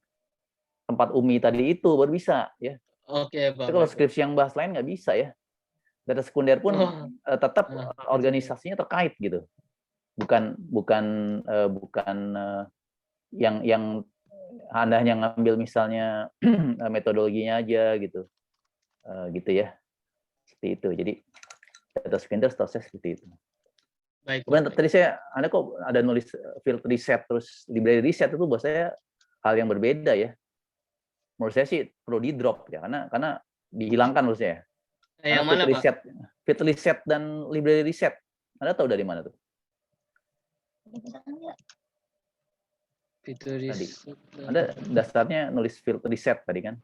Speaker 3: tempat UMI tadi itu baru bisa ya.
Speaker 4: Oke, Pak.
Speaker 3: Tapi kalau
Speaker 4: baik,
Speaker 3: skripsi yang bahas lain nggak bisa ya. Data sekunder pun tetap organisasinya terkait gitu. Bukan yang Anda hanya ngambil misalnya metodologinya aja gitu. Gitu ya. Seperti itu. Jadi data sekunder proses seperti itu.
Speaker 4: Baik,
Speaker 3: Kemudian
Speaker 4: Pak.
Speaker 3: tadi Anda kok ada nulis field reset terus library reset itu buat saya hal yang berbeda ya. Menurut saya sih perlu di drop ya karena dihilangkan menurut saya.
Speaker 4: Yang mana, Pak?
Speaker 3: Field reset dan library reset. Anda tahu dari mana tuh?
Speaker 4: Fitur
Speaker 3: Tadi. Anda dasarnya nulis field reset tadi kan?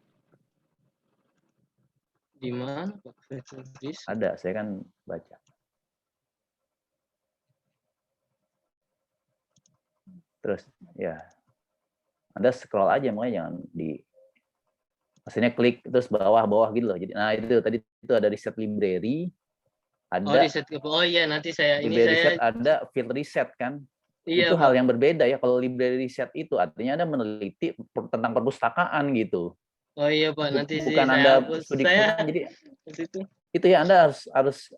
Speaker 4: Di mana, Pak? Fitur reset.
Speaker 3: Ada, saya kan baca. Terus ya Anda scroll aja, makanya jangan maksudnya klik terus bawah gitu loh. Jadi nah itu tadi itu ada reset library, ada
Speaker 4: reset. Oh iya, nanti
Speaker 3: library reset, ada field reset kan.
Speaker 4: Iya,
Speaker 3: itu
Speaker 4: Pak.
Speaker 3: hal yang berbeda ya. Kalau library reset itu artinya Anda meneliti tentang perpustakaan gitu.
Speaker 4: Oh iya, Pak, nanti
Speaker 3: bukan
Speaker 4: sih
Speaker 3: Anda
Speaker 4: studi saya
Speaker 3: jadi
Speaker 4: itu
Speaker 3: ya Anda harus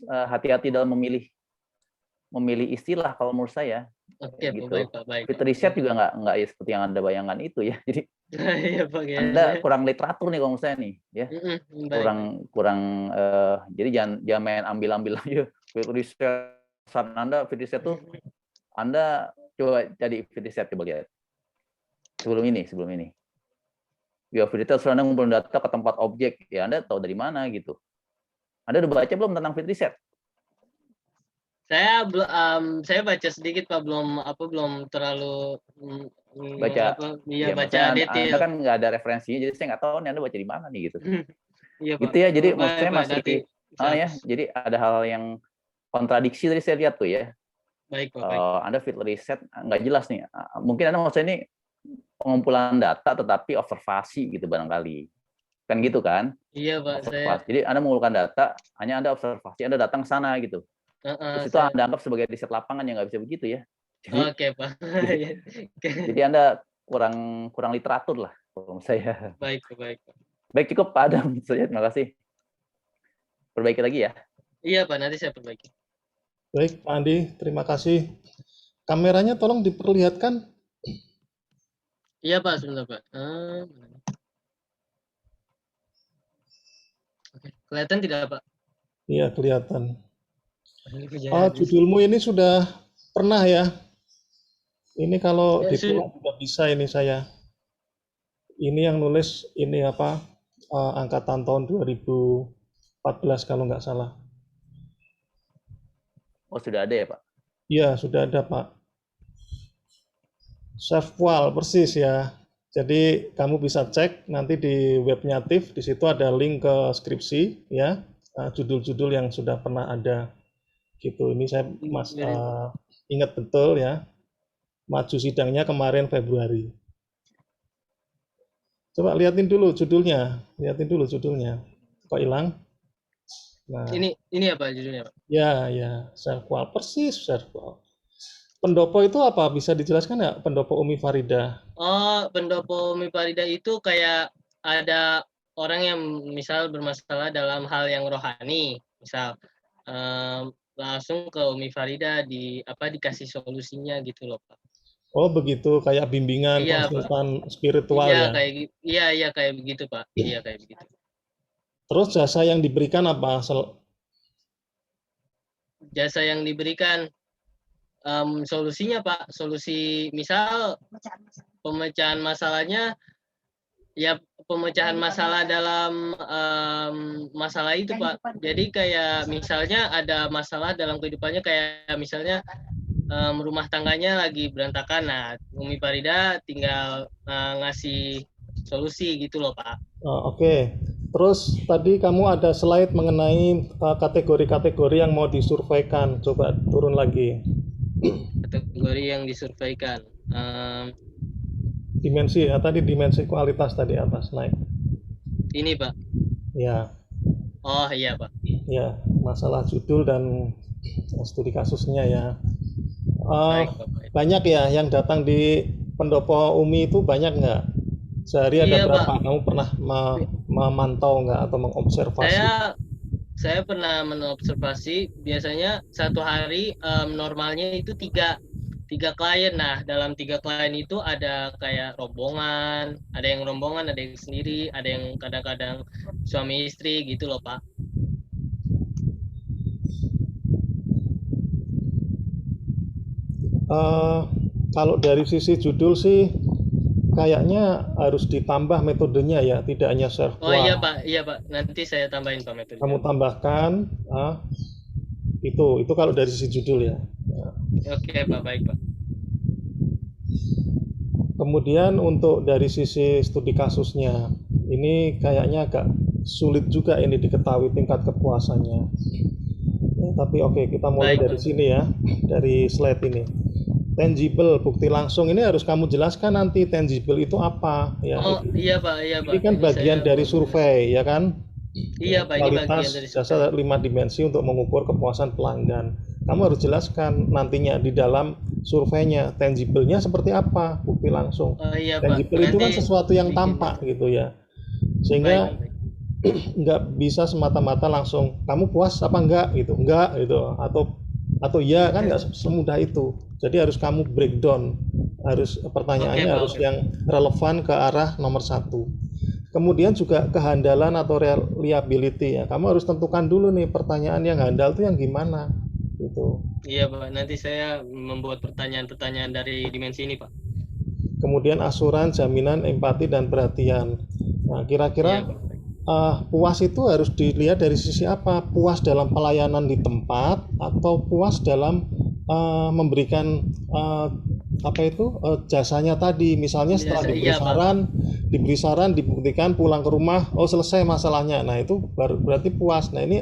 Speaker 3: hati-hati dalam memilih istilah kalau menurut saya.
Speaker 4: Oke,
Speaker 3: gitu.
Speaker 4: baik, Pak, baik.
Speaker 3: Fitur riset juga nggak ya seperti yang Anda bayangkan itu ya. Jadi
Speaker 4: Iya, Pak, ya.
Speaker 3: Anda kurang literatur nih kalau menurut saya nih, ya. Kurang jadi jangan main ambil aja. Fitur riset Anda, fitur riset tuh Anda coba jadi fitur riset coba lihat. Sebelum ini. Ya, fitur riset Anda ngumpulin data ke tempat objek, ya Anda tahu dari mana gitu. Anda udah baca belum tentang fitur riset?
Speaker 4: Saya baca sedikit, Pak, belum terlalu
Speaker 3: baca
Speaker 4: detail.
Speaker 3: Anda kan nggak ada referensinya, jadi saya nggak tahu nih Anda baca di mana nih gitu.
Speaker 4: Iya, Pak.
Speaker 3: Gitu ya, jadi menurut saya masih ya, jadi ada hal yang kontradiksi tadi saya lihat tuh ya.
Speaker 4: Baik, Pak.
Speaker 3: Anda field riset nggak jelas nih. Mungkin Anda maksudnya ini pengumpulan data tetapi observasi gitu barangkali. Kan gitu kan?
Speaker 4: Iya, Pak.
Speaker 3: Jadi Anda mengumpulkan data, hanya Anda observasi, Anda datang ke sana gitu. Terus itu Anda anggap sebagai riset lapangan, yang nggak bisa begitu ya. Jadi,
Speaker 4: oke, Pak.
Speaker 3: Jadi Anda kurang literatur lah kalau saya.
Speaker 4: Baik, Pak.
Speaker 3: Baik, cukup Pak Adam saja. Terima kasih. Perbaiki lagi ya.
Speaker 4: Iya, Pak, nanti saya perbaiki.
Speaker 2: Baik, Pak Andi, terima kasih. kameranya tolong diperlihatkan.
Speaker 4: Iya Pak, sebentar Pak. Oke. Kelihatan tidak Pak?
Speaker 2: Iya, kelihatan.
Speaker 4: Ini
Speaker 2: Oh,
Speaker 4: kejadian.
Speaker 2: judulmu ini sudah pernah ya? Ini kalau
Speaker 4: Ya,
Speaker 2: dibuat juga bisa ini saya. Ini yang nulis ini apa? Angkatan tahun 2014 kalau nggak salah.
Speaker 3: Oh, sudah ada ya, Pak?
Speaker 2: Iya, sudah ada, Pak. Chefwal, persis ya. Jadi kamu bisa cek nanti di webnya TIF, di situ ada link ke skripsi ya, judul-judul yang sudah pernah ada gitu. Ini saya ingat betul ya, maju sidangnya kemarin Februari. Coba liatin dulu judulnya. Kok hilang? Nah,
Speaker 4: ini apa judulnya Pak?
Speaker 2: ya, Chefwal, persis Chefwal. Pendopo itu apa? Bisa dijelaskan nggak pendopo Umi Farida?
Speaker 4: Oh, pendopo Umi Farida itu kayak ada orang yang misal bermasalah dalam hal yang rohani, misal langsung ke Umi Farida dikasih solusinya gitu loh Pak.
Speaker 2: Oh begitu, kayak bimbingan
Speaker 4: Iya,
Speaker 2: konsultan spiritual
Speaker 4: iya,
Speaker 2: ya?
Speaker 4: Iya kayak begitu Pak. Iya kayak begitu.
Speaker 2: Terus jasa yang diberikan apa?
Speaker 4: Jasa yang diberikan solusinya Pak, solusi misal pemecahan masalahnya, ya pemecahan masalah dalam masalah itu Pak. Jadi kayak misalnya ada masalah dalam kehidupannya, kayak misalnya rumah tangganya lagi berantakan, nah Umi Farida tinggal ngasih solusi gitu loh Pak.
Speaker 2: Oke. Terus tadi kamu ada slide mengenai kategori-kategori yang mau disurveikan. Coba turun lagi.
Speaker 4: Kategori yang disurveikan.
Speaker 2: Dimensi ya, tadi dimensi kualitas tadi atas naik.
Speaker 4: Ini Pak.
Speaker 2: Ya.
Speaker 4: Oh iya Pak.
Speaker 2: Ya, masalah judul dan studi kasusnya ya.
Speaker 4: Baik, Pak, baik.
Speaker 2: Banyak ya yang datang di pendopo Umi itu, banyak nggak? Sehari ada
Speaker 4: Iya,
Speaker 2: berapa?
Speaker 4: Pak.
Speaker 2: Kamu pernah memantau nggak atau mengobservasi?
Speaker 4: Saya pernah mengobservasi, biasanya satu hari normalnya itu tiga klien. Nah, dalam 3 klien itu ada kayak rombongan, ada yang sendiri, ada yang kadang-kadang suami istri gitu loh Pak.
Speaker 2: Kalau dari sisi judul sih kayaknya harus ditambah metodenya ya, tidak hanya Chefwal.
Speaker 4: Oh iya Pak, nanti saya tambahin Pak metode.
Speaker 2: Kamu tambahkan itu kalau dari sisi judul ya.
Speaker 4: Oke Pak, baik Pak.
Speaker 2: Kemudian untuk dari sisi studi kasusnya, ini kayaknya agak sulit juga ini diketahui tingkat kepuasannya. Ya, tapi oke, kita mulai dari sini ya, dari slide ini. Tangible, bukti langsung, ini harus kamu jelaskan nanti tangible itu apa ya.
Speaker 4: Oh iya Pak.
Speaker 2: Ini kan bagian dari survei ya kan.
Speaker 4: Iya Pak, ini bagian dari
Speaker 2: jasa 5 dimensi untuk mengukur kepuasan pelanggan. Kamu harus jelaskan nantinya di dalam surveinya tangible-nya seperti apa, bukti langsung.
Speaker 4: Iya,
Speaker 2: Tangible
Speaker 4: Pak.
Speaker 2: itu kan sesuatu yang tampak gitu ya, sehingga nggak bisa semata-mata langsung kamu puas apa enggak gitu atau ya kan, nggak semudah itu. Jadi harus kamu breakdown, harus pertanyaannya harus yang relevan ke arah nomor 1. Kemudian juga kehandalan atau reliability ya, kamu harus tentukan dulu nih pertanyaan yang handal itu yang gimana gitu.
Speaker 4: Iya Pak, nanti saya membuat pertanyaan-pertanyaan dari dimensi ini Pak. Kemudian
Speaker 2: asuran, jaminan, empati dan perhatian. Nah kira-kira puas itu harus dilihat dari sisi apa? Puas dalam pelayanan di tempat atau puas dalam memberikan jasanya tadi. Misalnya setelah diberi saran, dibuktikan, pulang ke rumah, oh selesai masalahnya. Nah itu berarti puas. Nah ini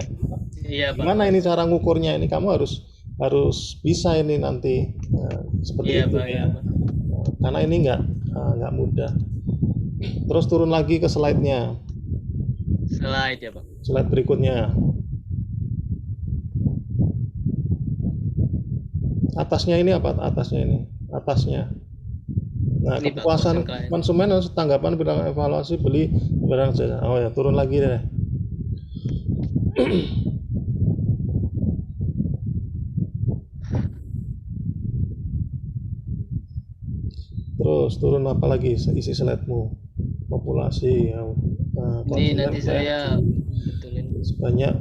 Speaker 2: gimana ini cara ngukurnya? Ini kamu harus bisa ini nanti seperti itu ya. Karena ini nggak mudah. Terus turun lagi ke slide-nya.
Speaker 4: Slide ya Pak.
Speaker 2: Slide berikutnya. Atasnya ini apa? Atasnya. Nah, ini kepuasan konsumen harus tanggapan bidang evaluasi beli barang jasa. Oh ya, turun lagi deh. Terus turun apa lagi isi slide-mu? Populasi ya.
Speaker 4: Ini
Speaker 2: Konsumen
Speaker 4: nanti saya betulin.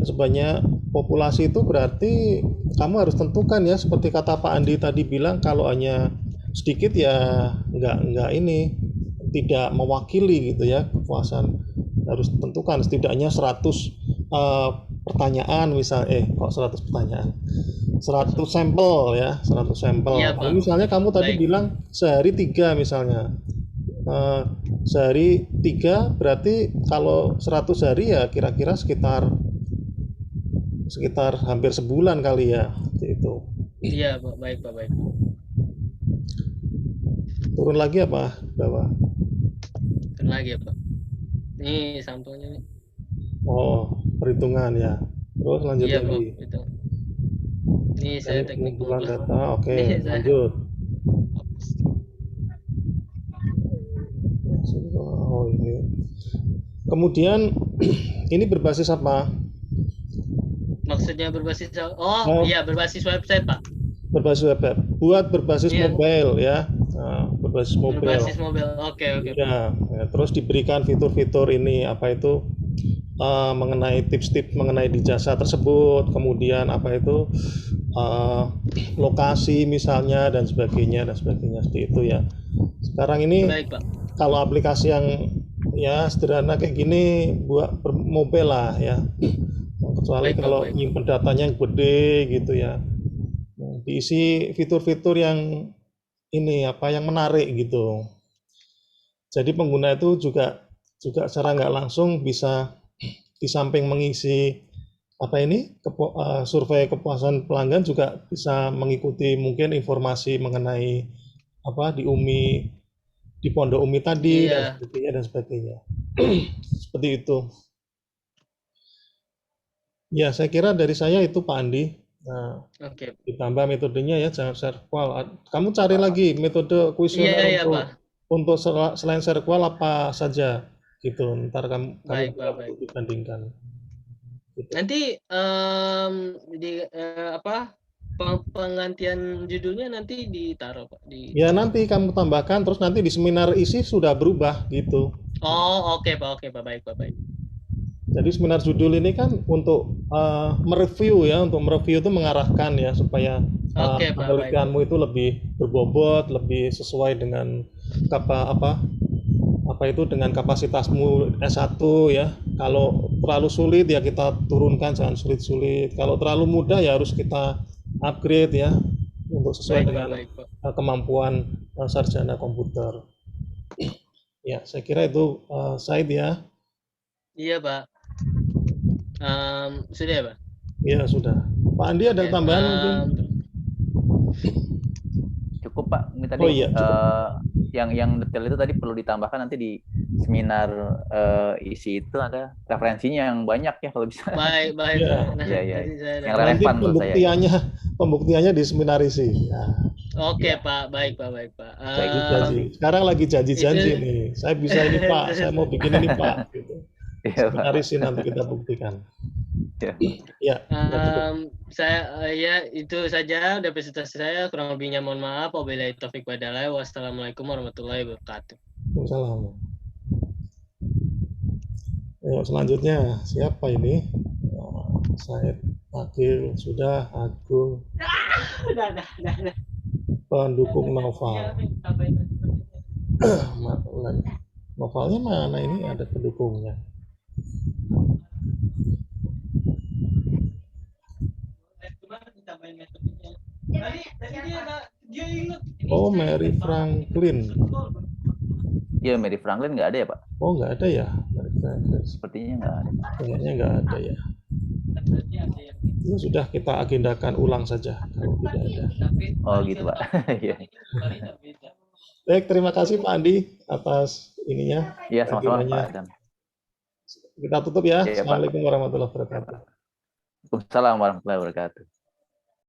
Speaker 2: sebanyak populasi itu berarti kamu harus tentukan ya, seperti kata Pak Andi tadi bilang, kalau hanya sedikit ya nggak ini, tidak mewakili gitu ya kepuasan. Harus tentukan setidaknya 100 pertanyaan kok 100 pertanyaan, 100 sampel ya, 100 sampel.
Speaker 4: Iya,
Speaker 2: Kalau
Speaker 4: Pak.
Speaker 2: misalnya kamu tadi
Speaker 4: Baik.
Speaker 2: bilang sehari 3 misalnya, sehari 3 berarti kalau 100 hari ya kira-kira sekitar hampir sebulan kali ya, seperti itu.
Speaker 4: Iya, Pak. Baik, Pak. Baik.
Speaker 2: Turun lagi apa bawah?
Speaker 4: Turun lagi ya, Pak. Ini sampelnya nih.
Speaker 2: Oh, perhitungan ya. Terus lanjut
Speaker 4: Iya, Pak.
Speaker 2: lagi.
Speaker 4: Itu. Ini saya teknik
Speaker 2: Pengumpulan
Speaker 4: ngobrol.
Speaker 2: data, oke,
Speaker 4: Ini saya
Speaker 2: lanjut.
Speaker 4: hapus.
Speaker 2: Oh, ini. Kemudian ini berbasis apa?
Speaker 4: Maksudnya berbasis
Speaker 2: Oh.
Speaker 4: iya berbasis website, Pak.
Speaker 2: Berbasis web. Buat berbasis
Speaker 4: Iya.
Speaker 2: mobile ya. Nah, berbasis mobile.
Speaker 4: Berbasis mobile. Oke.
Speaker 2: Ya, terus diberikan fitur-fitur ini apa itu, mengenai tips-tips mengenai di jasa tersebut, kemudian apa itu, lokasi misalnya dan sebagainya seperti itu ya. Sekarang ini
Speaker 4: Baik, Pak.
Speaker 2: kalau aplikasi yang ya sederhana kayak gini buat mobile lah ya. Kecuali
Speaker 4: Baik, Pak,
Speaker 2: kalau
Speaker 4: baik.
Speaker 2: nyimpen datanya yang gede gitu ya. Diisi fitur-fitur yang ini apa yang menarik gitu. Jadi pengguna itu juga secara nggak langsung bisa di samping mengisi apa ini survei kepuasan pelanggan, juga bisa mengikuti mungkin informasi mengenai apa di Pondok Umi tadi
Speaker 4: Iya.
Speaker 2: dan sebagainya. Seperti itu. Ya, saya kira dari saya itu Pak Andi. Nah,
Speaker 4: Oke.
Speaker 2: ditambah metodenya ya, jangan ShareQual. Kamu cari lagi metode kuesioner
Speaker 4: Iya, Pak.
Speaker 2: untuk selain ShareQual apa saja gitu. Ntar kamu
Speaker 4: Baik,
Speaker 2: bisa
Speaker 4: Pak, baik.
Speaker 2: dibandingkan. Gitu.
Speaker 4: Nanti penggantian judulnya nanti ditaruh, Pak, di.
Speaker 2: Ya nanti kamu tambahkan, terus nanti di seminar isi sudah berubah gitu.
Speaker 4: Oh, oke, Pak. Oke, Pak. Baik, Pak. Baik.
Speaker 2: Jadi seminar judul ini kan untuk mereview ya, untuk mereview itu mengarahkan ya supaya
Speaker 4: Oke, Pak. Baik.
Speaker 2: penelitianmu itu lebih berbobot, lebih sesuai dengan dengan kapasitasmu S1 ya. Kalau terlalu sulit ya kita turunkan, jangan sulit-sulit. Kalau terlalu mudah ya harus kita upgrade ya untuk sesuai
Speaker 4: Baik,
Speaker 2: dengan
Speaker 4: Pak.
Speaker 2: kemampuan sarjana komputer. Ya, saya kira itu Said ya.
Speaker 4: Iya, Pak. Sudah ya, Pak?
Speaker 2: Ya, sudah. Pak Andi ada tambahan mungkin?
Speaker 3: Cukup, Pak. Ini tadi
Speaker 2: Oh iya, cukup.
Speaker 3: yang detail itu tadi perlu ditambahkan nanti di seminar isi itu ada referensinya yang banyak ya kalau bisa.
Speaker 4: Baik.
Speaker 2: Iya.
Speaker 4: Nah,
Speaker 3: Iya.
Speaker 4: saya
Speaker 3: Yang
Speaker 2: Nanti
Speaker 3: relevan menurut saya.
Speaker 2: pembuktiannya di seminar isi. Ya.
Speaker 4: Oke,
Speaker 3: Ya.
Speaker 4: Pak. Baik, Pak.
Speaker 2: Janji. Sekarang lagi janji-janji
Speaker 4: itu-
Speaker 2: nih. Saya bisa ini Pak, saya mau bikin ini Pak. Gitu.
Speaker 3: Iya, Pak.
Speaker 2: Seminar isi nanti kita buktikan.
Speaker 3: Ya.
Speaker 2: Ya.
Speaker 4: Ya itu saja udah presentasi saya, kurang lebihnya mohon maaf. Wabillahi taufik walhidayah. Wassalamualaikum warahmatullahi wabarakatuh.
Speaker 2: Waalaikumsalam. Ayo, selanjutnya siapa ini? Said Akil sudah, Agung.
Speaker 4: Udah.
Speaker 2: Pendukung novel. Novelnya mana ini, ada pendukungnya? Oh, Mary Franklin.
Speaker 3: Iya, Mary Franklin nggak ada ya, Pak?
Speaker 2: Oh, nggak ada ya, Mary Franklin.
Speaker 3: Sepertinya nggak ada.
Speaker 2: Kayaknya nggak ada ya. Ya sudah, kita agendakan ulang saja kalau tidak ada.
Speaker 3: Oh gitu, Pak. Iya.
Speaker 2: Baik, terima kasih Pak Andi atas ininya.
Speaker 3: Iya, sama-sama,
Speaker 2: agendanya.
Speaker 3: Pak. Dan
Speaker 2: Kita tutup ya.
Speaker 3: Iya, Pak.
Speaker 2: Assalamualaikum warahmatullahi wabarakatuh.
Speaker 3: Waalaikumsalam warahmatullahi wabarakatuh.